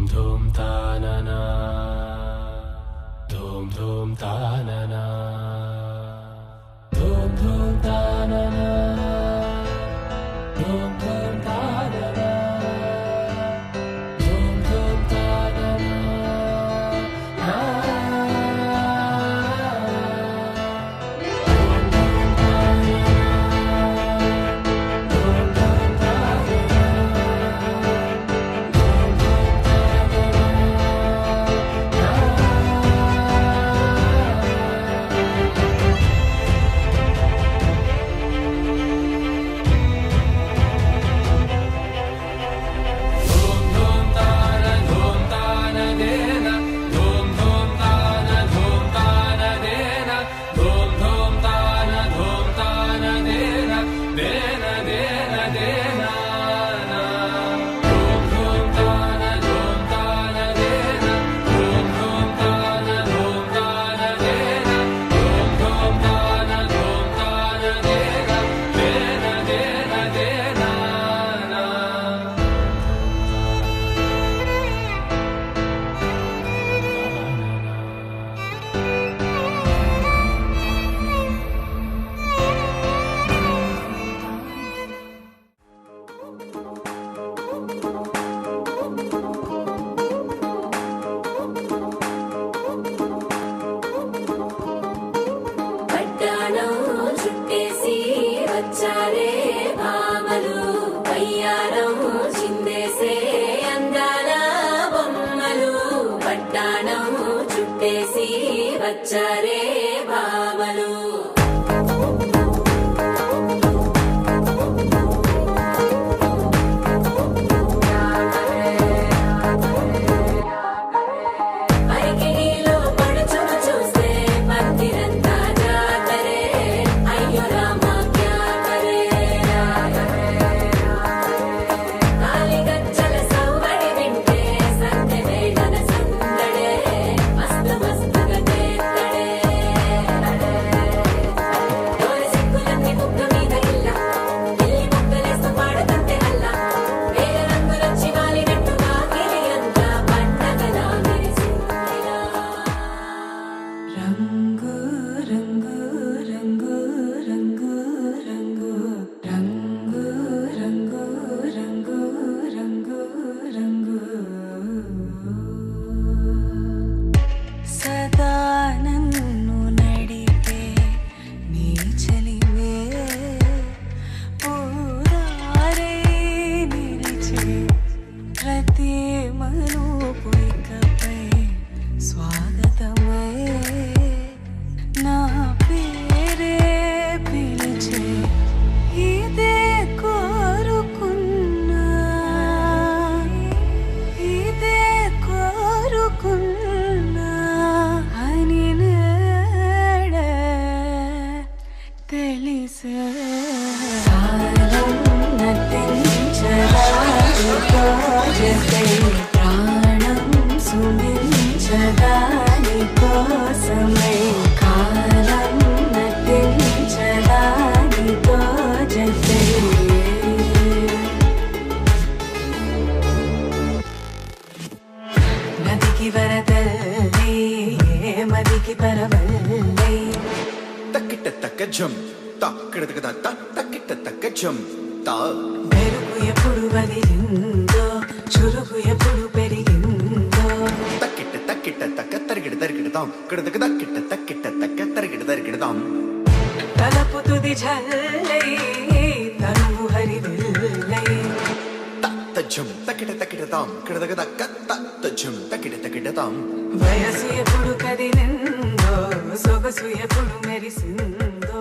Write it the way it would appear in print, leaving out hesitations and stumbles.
धूम तानना धूम तानना धूम तानना धूम तानना धूम तानना వచ్చారే భామలు అయ్యారం చిందేసే అందాల బొమ్మలు పట్టాణం చుట్టేసి వచ్చారే భామలు ప్రాణం సుమించదాని కోసమై కాలం నటించదానితో జతే నదికి వరదల్లి మదికి పరవల్లి తక్కిట తక్క జం తక్కిట తక్కిట తక్క జం తా మెరుగు ఎప్పుడు వదిలిందో చురుకు ఎప్పుడు పెరిగిందో తక్కిట తక్కిట తక్క తరిగిడ తరిగిడదాం కిడదక తక్కిట తక్కిట తక్క తరిగిడ తరిగిడదాం తలపు తుది జల్లై తనువు హరివిల్లై తజ్జం తక్కిట తక్కిడదాం కిడదక తక్క తజ్జం తక్కిట తక్కిడదాం వయసు ఎప్పుడు కదిలిందో సొగసు ఎప్పుడు మెరిసిందో